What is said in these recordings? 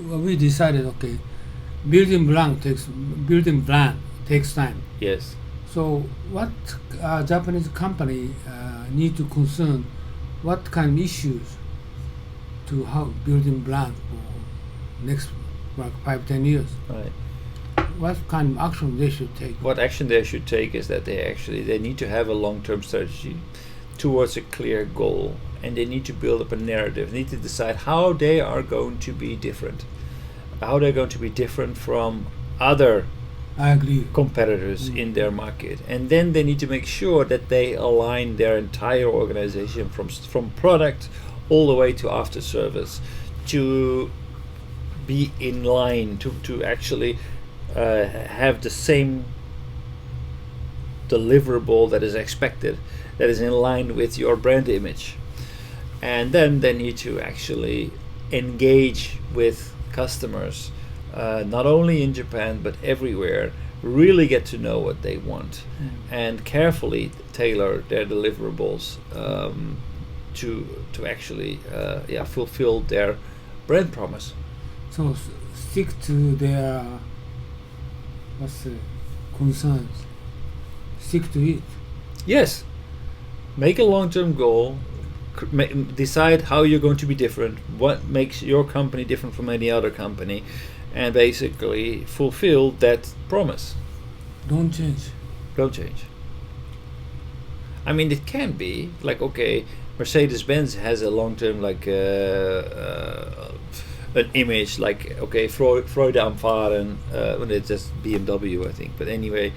we decided, okay, building brand takes time. Yes. So what Japanese company need to concern, what kind of issues to how building brand for next like 5-10 years? Right. What kind of action they should take? What action they should take is that they need to have a long-term strategy towards a clear goal, and they need to build up a narrative. They need to decide how they are going to be different, how they're going to be different from other I agree. competitors in their market, and then they need to make sure that they align their entire organization from product all the way to after service to be in line to actually have the same deliverable that is expected, that is in line with your brand image. And then they need to actually engage with customers, not only in Japan but everywhere, really get to know what they want, and carefully tailor their deliverables to actually fulfill their brand promise. So stick to their concerns. Stick to it. Yes, make a long-term goal, decide how you're going to be different, what makes your company different from any other company, and basically fulfill that promise. Don't change. Don't change. I mean, it can be like, okay, Mercedes-Benz has a long-term like an image like, okay, Freude am Fahren, when it's just BMW, I think. But anyway,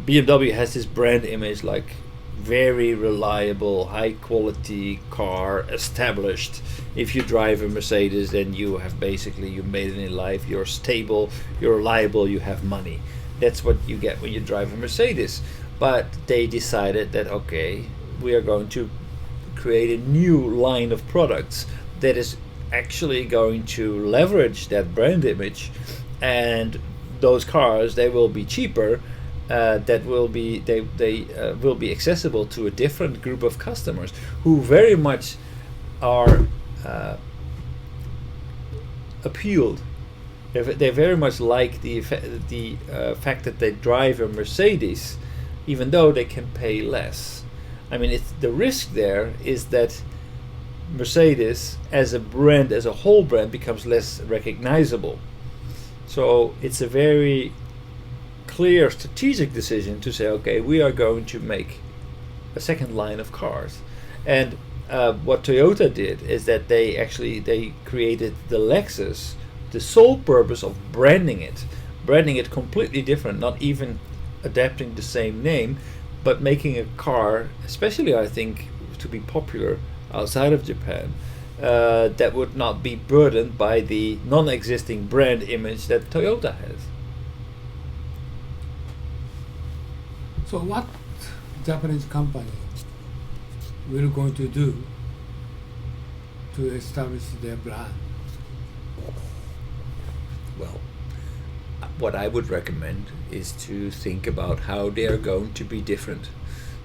BMW has this brand image like very reliable, high quality car, established. If you drive a Mercedes, then you have basically, you made it in life, you're stable, you're reliable, you have money. That's what you get when you drive a Mercedes. But they decided that, okay, we are going to create a new line of products that is actually going to leverage that brand image, and those cars, they will be cheaper, that will be will be accessible to a different group of customers who very much are appealed. They very much like the fact that they drive a Mercedes, even though they can pay less. I mean, the risk there is that Mercedes as a brand, as a whole brand, becomes less recognizable. So it's a very clear strategic decision to say, okay, we are going to make a second line of cars. And what Toyota did is that they created the Lexus, the sole purpose of branding it completely different, not even adapting the same name, but making a car, especially I think to be popular outside of Japan, that would not be burdened by the non-existing brand image that Toyota has. So what Japanese company will going to do to establish their brand? Well, what I would recommend is to think about how they are going to be different.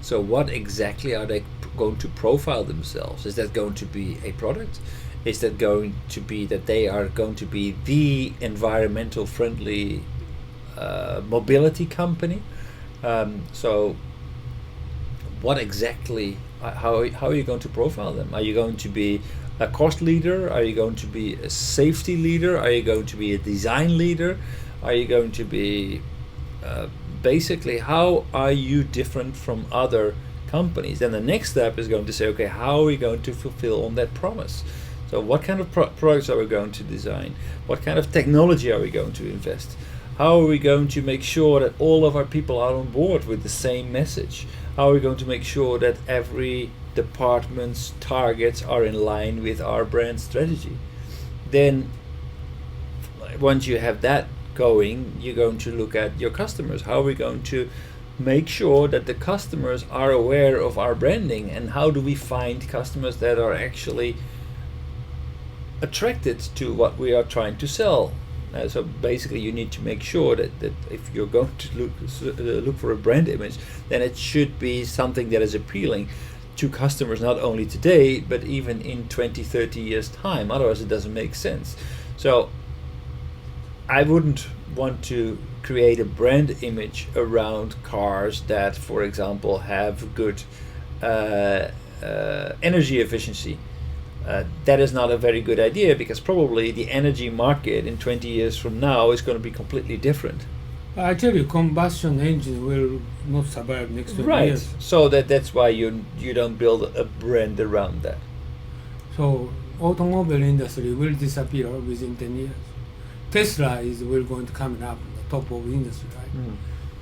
So what exactly are they going to profile themselves? Is that going to be a product? Is that going to be that they are going to be the environmental friendly mobility company? So what exactly, how are you going to profile them? Are you going to be a cost leader? Are you going to be a safety leader? Are you going to be a design leader? Are you going to be basically, how are you different from other companies? Then the next step is going to say, okay, how are we going to fulfill on that promise? So what kind of products are we going to design? What kind of technology are we going to invest? How are we going to make sure that all of our people are on board with the same message? How are we going to make sure that every department's targets are in line with our brand strategy? Then once you have that going, you're going to look at your customers. How are we going to make sure that the customers are aware of our branding, and how do we find customers that are actually attracted to what we are trying to sell? So basically you need to make sure that if you're going to look for a brand image, then it should be something that is appealing to customers not only today but even in 20-30 years time, otherwise it doesn't make sense. So I wouldn't want to create a brand image around cars that, for example, have good energy efficiency. That is not a very good idea, because probably the energy market in 20 years from now is going to be completely different. Actually, combustion engine will not survive next 20 Right. years. So that's why you don't build a brand around that. So automobile industry will disappear within 10 years. Tesla will going to come up on the top of industry, right?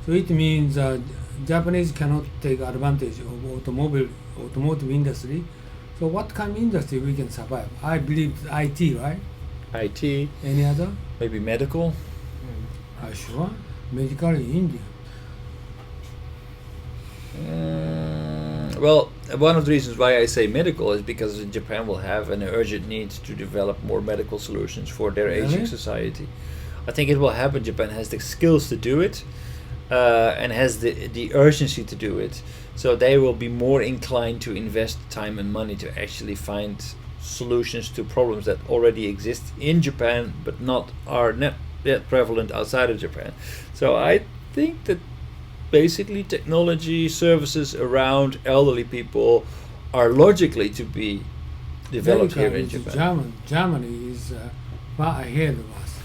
So it means Japanese cannot take advantage of automotive industry. So what kind of industry we can survive? I believe IT, right? IT, Any other? maybe medical. Sure. Medical in India. Well, one of the reasons why I say medical is because Japan will have an urgent need to develop more medical solutions for their aging Really? society. I think it will happen. Japan has the skills to do it, and has the urgency to do it. So they will be more inclined to invest time and money to actually find solutions to problems that already exist in Japan, but are not yet prevalent outside of Japan. So I think that basically technology services around elderly people are logically to be developed here in Japan. Germany is far ahead of us,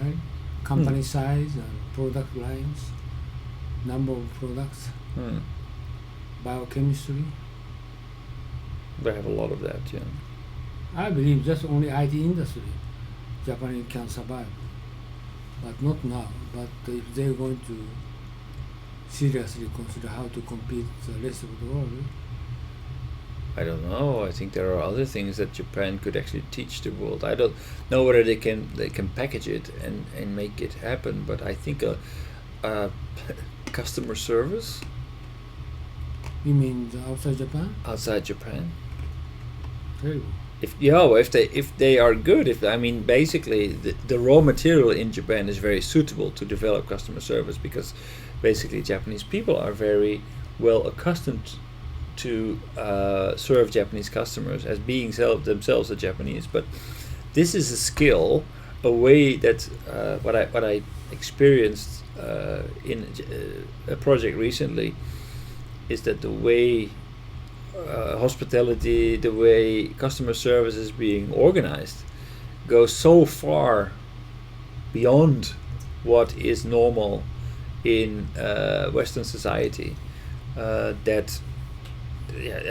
right? Company size and product lines, number of products, biochemistry. They have a lot of that, yeah. I believe just only IT industry Japan can survive, but not now. But if they're going to seriously consider how to compete the rest of the world, I don't know. I think there are other things that Japan could actually teach the world. I don't know whether they can package it and make it happen. But I think customer service you mean outside Japan? outside Japan. Terrible. If they are good, basically the raw material in Japan is very suitable to develop customer service, because basically Japanese people are very well accustomed to serve Japanese customers as being themselves a Japanese. But this is a skill, a way that what I experienced in a project recently is that the way hospitality, the way customer service is being organized, goes so far beyond what is normal in Western society that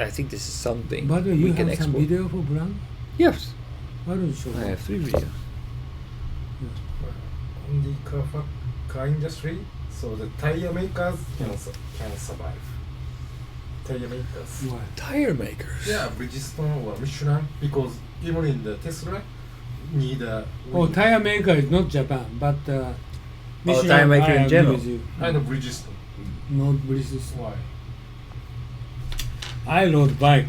I think this is something By the way, we you can have some export. video for brand? Yes, Why don't you show I me? have 3 videos. On the car industry, so the tire makers can survive. Tire makers. Why? Tire makers. Yeah, Bridgestone or Michelin, because even in the Tesla need a. Oh, tire maker is not Japan, but Michelin, tire maker I in agree general. with you. And Bridgestone. Not British. Why? I rode bike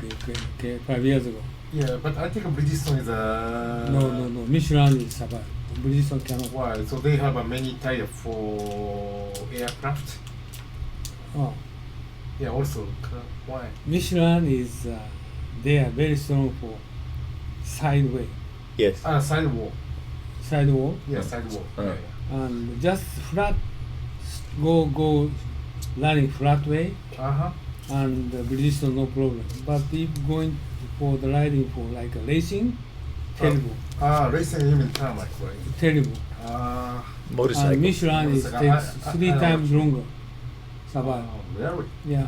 5 years ago. Yeah, but I think Bridgestone is a. No. Michelin is survive. Bridgestone cannot. Why? So they have a many tire for aircraft. Oh, Yeah, also. Why? Michelin is they are very strong for sideway, Yes. Sidewall. sidewall, Yeah, sidewall. Uh. and just flat go running flat way, Uh-huh. and Bridgestone no problem. But if going for the riding for like a racing, terrible, Racing you mean tarmac, right? terrible. Motorcycle. And Michelin is Motorcycle. takes I 3 know times what longer. Survive. Really? Yeah.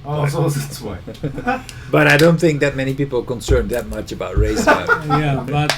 Oh, so that's why. But I don't think that many people are concerned that much about racing. Yeah, but